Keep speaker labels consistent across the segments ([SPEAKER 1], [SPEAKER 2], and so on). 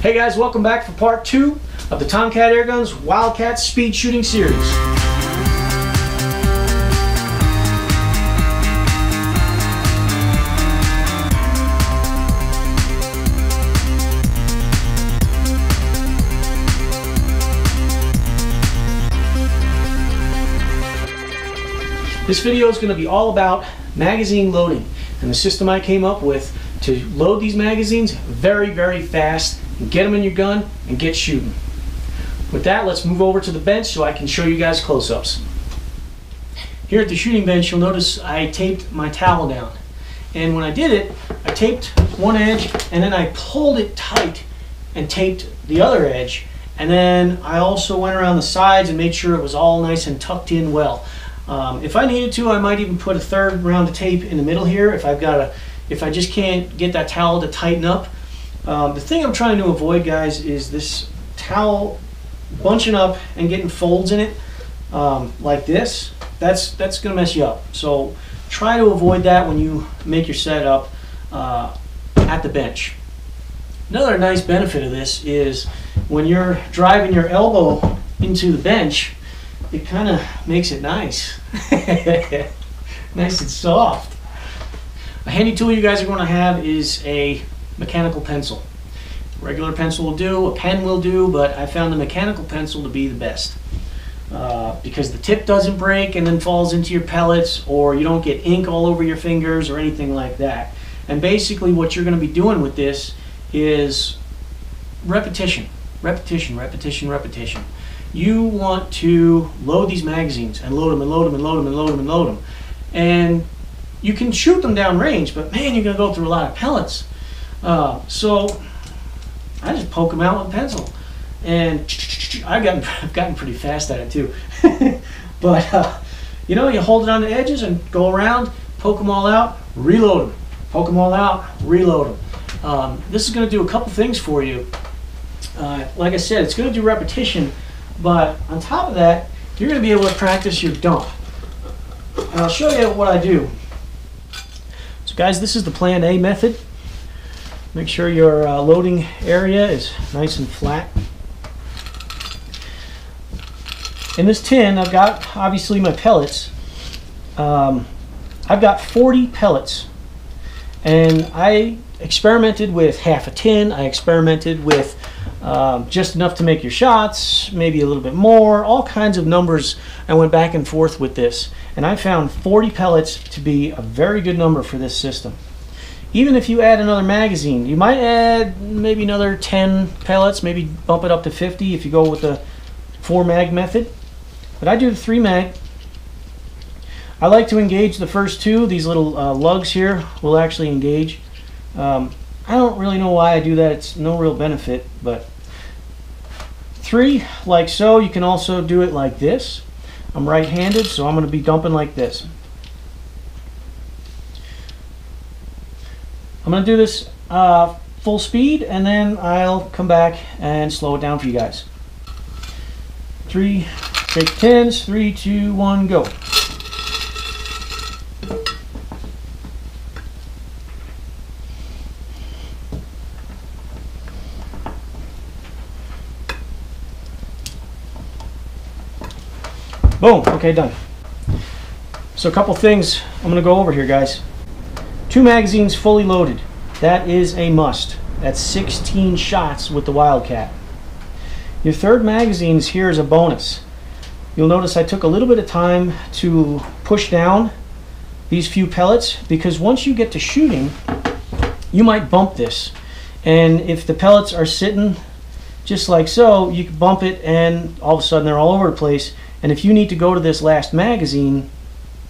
[SPEAKER 1] Hey guys, welcome back for part 2 of the Tomcat Airguns Wildcat Speed Shooting Series. This video is going to be all about magazine loading and the system I came up with to load these magazines very, very fast and get them in your gun and get shooting. With that, let's move over to the bench so I can show you guys close-ups. Here at the shooting bench, you'll notice I taped my towel down. And when I did it, I taped one edge and then I pulled it tight and taped the other edge. And then I also went around the sides and made sure it was all nice and tucked in well. If I needed to, I might even put a third round of tape in the middle here if I just can't get that towel to tighten up. The thing I'm trying to avoid, guys, is this towel bunching up and getting folds in it like this. That's going to mess you up. So try to avoid that when you make your setup at the bench. Another nice benefit of this is when you're driving your elbow into the bench, it kind of makes it nice. Nice and soft. A handy tool you guys are going to have is a mechanical pencil. A regular pencil will do, a pen will do, but I found the mechanical pencil to be the best because the tip doesn't break and then falls into your pellets, or you don't get ink all over your fingers or anything like that. And basically what you're going to be doing with this is repetition, repetition, repetition, repetition. You want to load these magazines and load them and load them and load them and load them and load them. And you can shoot them down range, but man, you're going to go through a lot of pellets. So I just poke them out with a pencil. And I've gotten pretty fast at it too. But you know, you hold it on the edges and go around, poke them all out, reload them. Poke them all out, reload them. This is going to do a couple things for you. Like I said, it's going to do repetition. But on top of that, you're going to be able to practice your dump. And I'll show you what I do. So guys, this is the Plan A method. Make sure your loading area is nice and flat. In this tin, I've got obviously my pellets. I've got 40 pellets. And I experimented with half a tin. I experimented with just enough to make your shots, maybe a little bit more, all kinds of numbers. I went back and forth with this, and I found 40 pellets to be a very good number for this system. Even if you add another magazine, you might add maybe another 10 pellets, maybe bump it up to 50 if you go with the 4 mag method. But I do the 3 mag. I like to engage the first 2. These little lugs here will actually engage. I don't really know why I do that. It's no real benefit, but 3 like so. You can also do it like this. I'm right-handed, so I'm going to be dumping like this. I'm going to do this full speed, and then I'll come back and slow it down for you guys. 3, take 10s, 3, 2, 1, go. Boom, okay, done. So a couple things I'm going to go over here, guys. 2 magazines fully loaded. That is a must. That's 16 shots with the Wildcat. Your 3rd magazine is here as a bonus. You'll notice I took a little bit of time to push down these few pellets, because once you get to shooting, you might bump this. And if the pellets are sitting just like so, you can bump it and all of a sudden they're all over the place. And if you need to go to this last magazine,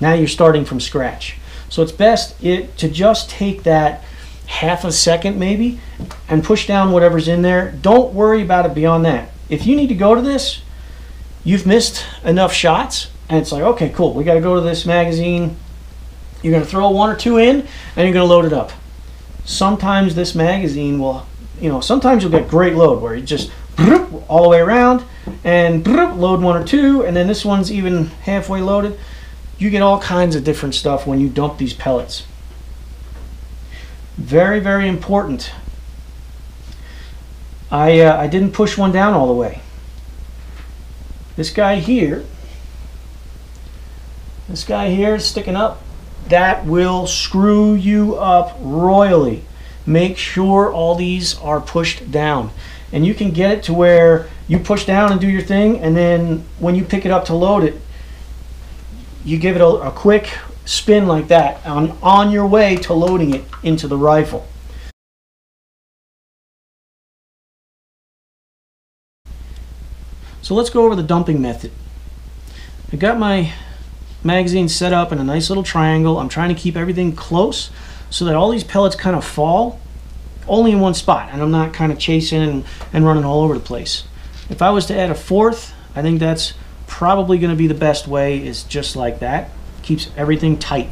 [SPEAKER 1] now you're starting from scratch. So it's best to just take that half a second maybe and push down whatever's in there. Don't worry about it beyond that. If you need to go to this, you've missed enough shots and it's like, okay, cool, we got to go to this magazine. You're going to throw 1 or 2 in and you're going to load it up. Sometimes this magazine will, sometimes you'll get great load where you just all the way around and load 1 or 2, and then this one's even halfway loaded. You get all kinds of different stuff when you dump these pellets. Very, very important. I didn't push one down all the way. This guy here is sticking up. That will screw you up royally. Make sure all these are pushed down. And you can get it to where you push down and do your thing, and then when you pick it up to load it, you give it a quick spin like that on your way to loading it into the rifle. So let's go over the dumping method. I got my magazine set up in a nice little triangle. I'm trying to keep everything close so that all these pellets kind of fall only in one spot, and I'm not kind of chasing and running all over the place. If I was to add a fourth, I think that's probably going to be the best way, is just like that. Keeps everything tight.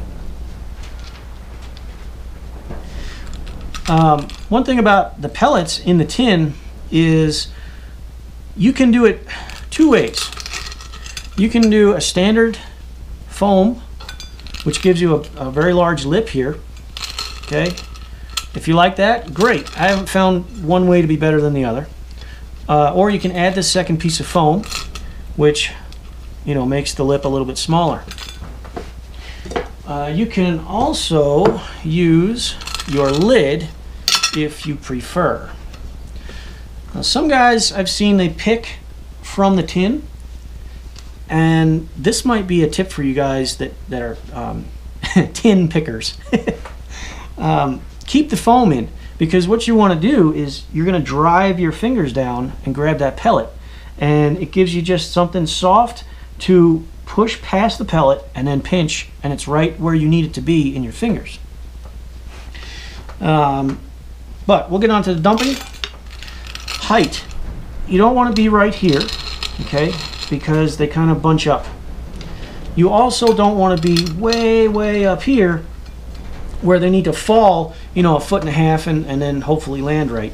[SPEAKER 1] One thing about the pellets in the tin is you can do it two ways. You can do a standard foam, which gives you a very large lip here. Okay, if you like that, great. I haven't found one way to be better than the other. Or you can add this second piece of foam, which, you know, makes the lip a little bit smaller. You can also use your lid if you prefer. Now, some guys I've seen, they pick from the tin, and this might be a tip for you guys that are tin pickers. Keep the foam in, because what you want to do is you're going to drive your fingers down and grab that pellet, and it gives you just something soft to push past the pellet and then pinch, and it's right where you need it to be in your fingers. But we'll get on to the dumping. Height. You don't want to be right here, okay, because they kind of bunch up. You also don't want to be way up here where they need to fall, you know, 1.5 feet and then hopefully land right.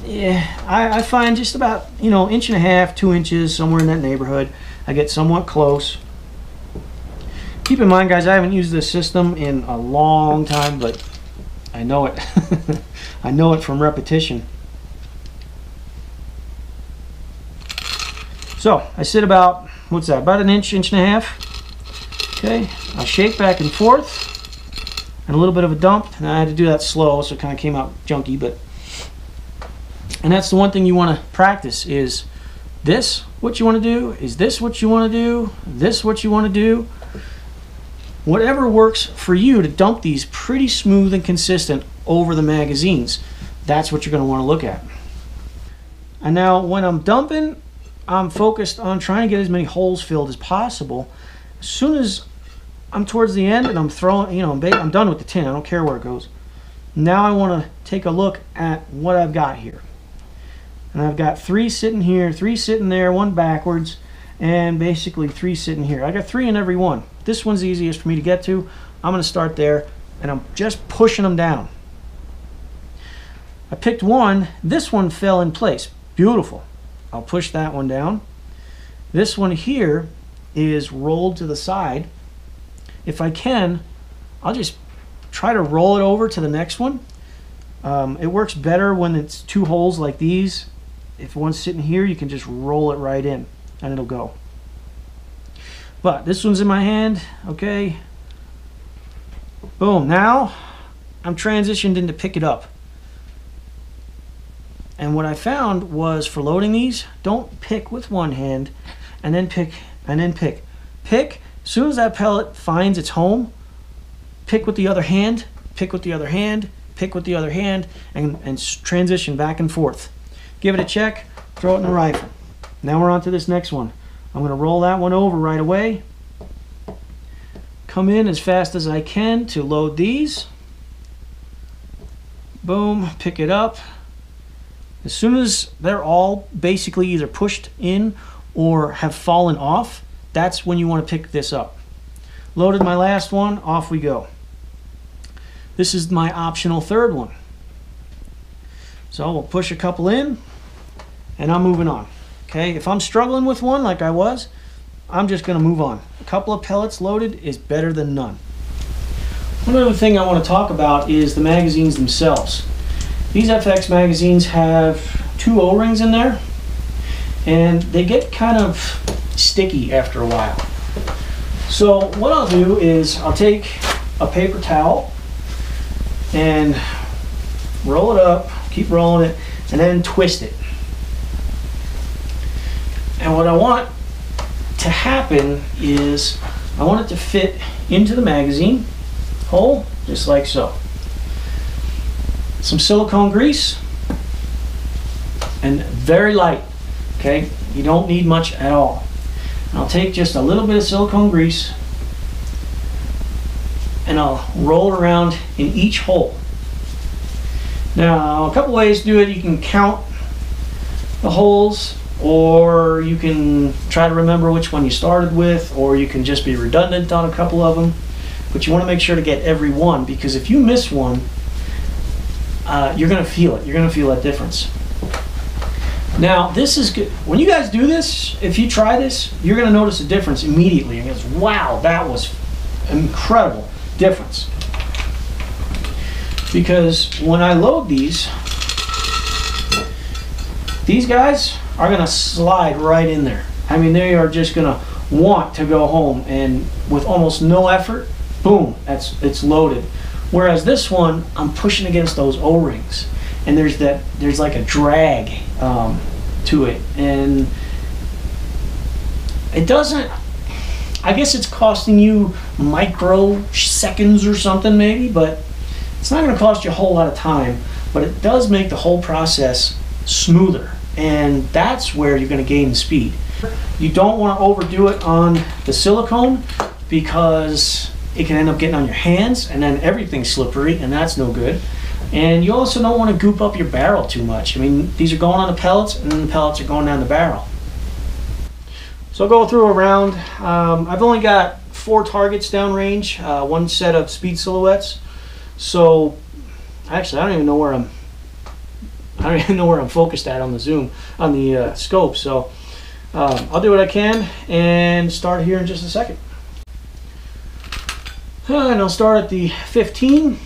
[SPEAKER 1] Yeah, I find just about, you know, 1.5 inches, 2 inches, somewhere in that neighborhood. I get somewhat close. Keep in mind, guys, I haven't used this system in a long time, but I know it. I know it from repetition. So I sit about, what's that, about 1 inch, 1.5 inches. Okay, I shake back and forth, and a little bit of a dump. And I had to do that slow, so it kind of came out junky. And that's the one thing you want to practice: is this what you want to do? Is this what you want to do? This what you want to do? Whatever works for you to dump these pretty smooth and consistent over the magazines, that's what you're going to want to look at. And now when I'm dumping, I'm focused on trying to get as many holes filled as possible. As soon as I'm towards the end and I'm throwing, you know, I'm done with the tin, I don't care where it goes. Now I want to take a look at what I've got here. And I've got 3 sitting here, 3 sitting there, 1 backwards, and basically 3 sitting here. I got 3 in every one. This one's the easiest for me to get to. I'm going to start there, and I'm just pushing them down. I picked one. This one fell in place. Beautiful. I'll push that one down. This one here is rolled to the side. If I can, I'll just try to roll it over to the next one. It works better when it's 2 holes like these. If one's sitting here, you can just roll it right in and it'll go. But this one's in my hand, okay. Boom, now I'm transitioned into pick it up. And what I found was, for loading these, don't pick with one hand and then pick and then pick. Pick, as soon as that pellet finds its home, pick with the other hand, pick with the other hand, pick with the other hand, and transition back and forth. Give it a check, throw it in the rifle. Now we're on to this next one. I'm going to roll that one over right away. Come in as fast as I can to load these. Boom, pick it up. As soon as they're all basically either pushed in or have fallen off, that's when you want to pick this up. Loaded my last one, off we go. This is my optional third one. So we'll push a couple in and I'm moving on. Okay, if I'm struggling with one like I was, I'm just going to move on. A couple of pellets loaded is better than none. One other thing I want to talk about is the magazines themselves. these FX magazines have 2 O-rings in there, and they get kind of sticky after a while. So what I'll do is I'll take a paper towel and roll it up, keep rolling it, and then twist it. And what I want to happen is I want it to fit into the magazine hole, just like so. Some silicone grease, and very light, okay? You don't need much at all. And I'll take just a little bit of silicone grease and I'll roll it around in each hole. Now, a couple ways to do it. You can count the holes, or you can try to remember which one you started with, or you can just be redundant on a couple of them. But you want to make sure to get every one, because if you miss one, you're going to feel it. You're going to feel that difference. Now, this is good. When you guys do this, if you try this, you're going to notice a difference immediately. And it's, wow, that was an incredible difference. Because when I load these guys are going to slide right in there. I mean, they are just going to want to go home, and with almost no effort, boom, it's loaded. Whereas this one, I'm pushing against those O-rings, and there's like a drag to it, and it doesn't, I guess it's costing you microseconds or something maybe, but it's not going to cost you a whole lot of time, but it does make the whole process smoother, and that's where you're going to gain speed. You don't want to overdo it on the silicone, because it can end up getting on your hands, and then everything's slippery, and that's no good. And you also don't want to goop up your barrel too much. I mean, these are going on the pellets, and then the pellets are going down the barrel. So I'll go through a round. I've only got 4 targets downrange, 1 set of speed silhouettes. So actually, I don't even know where I'm focused at on the zoom, on the scope. So I'll do what I can and start here in just a second. And I'll start at the 15.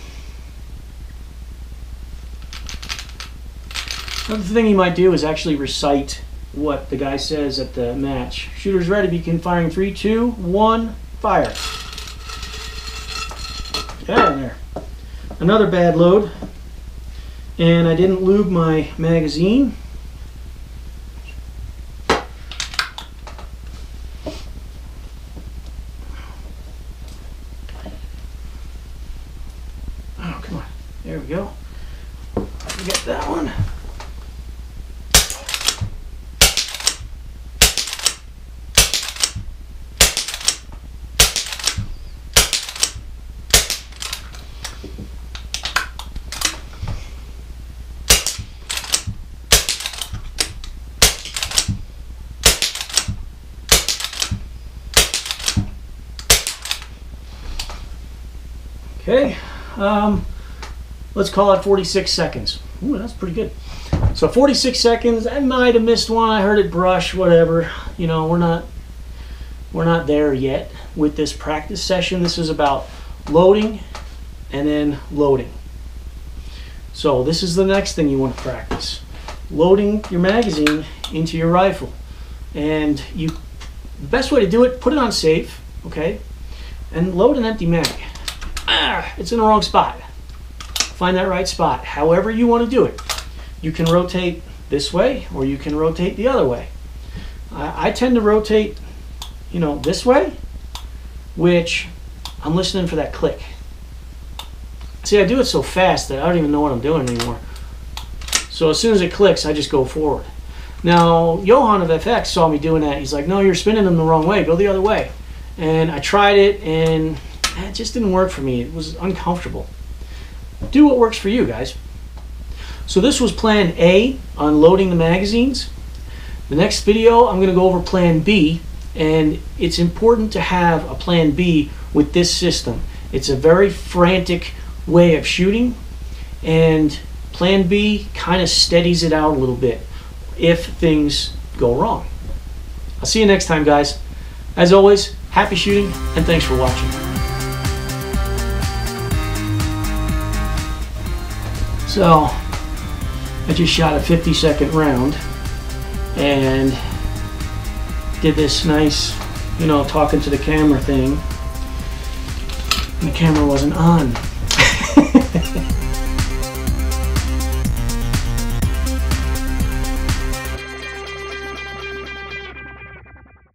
[SPEAKER 1] Another thing you might do is actually recite what the guy says at the match. Shooter's ready, begin firing. 3, 2, 1, fire. Yeah, there. Another bad load. And I didn't lube my magazine. Oh, come on. There we go. Forget that one. Okay, let's call it 46 seconds. Ooh, that's pretty good. So 46 seconds, I might have missed one, I heard it brush, whatever. You know, we're not there yet with this practice session. This is about loading and then loading. So this is the next thing you want to practice. Loading your magazine into your rifle. And the best way to do it, put it on safe, okay? And load an empty mag. It's in the wrong spot. Find that right spot. However you want to do it. You can rotate this way, or you can rotate the other way. I tend to rotate, you know, this way, which I'm listening for that click. See, I do it so fast that I don't even know what I'm doing anymore. So as soon as it clicks, I just go forward. Now, Johan of FX saw me doing that. He's like, no, you're spinning them the wrong way. Go the other way. And I tried it, and it just didn't work for me. It was uncomfortable. Do what works for you, guys. So this was plan A on loading the magazines. The next video, I'm going to go over plan B, and it's important to have a plan B with this system. It's a very frantic way of shooting, and plan B kind of steadies it out a little bit if things go wrong. I'll see you next time, guys. As always, happy shooting, and thanks for watching. So, I just shot a 50-second round and did this nice, you know, talking to the camera thing, and the camera wasn't on.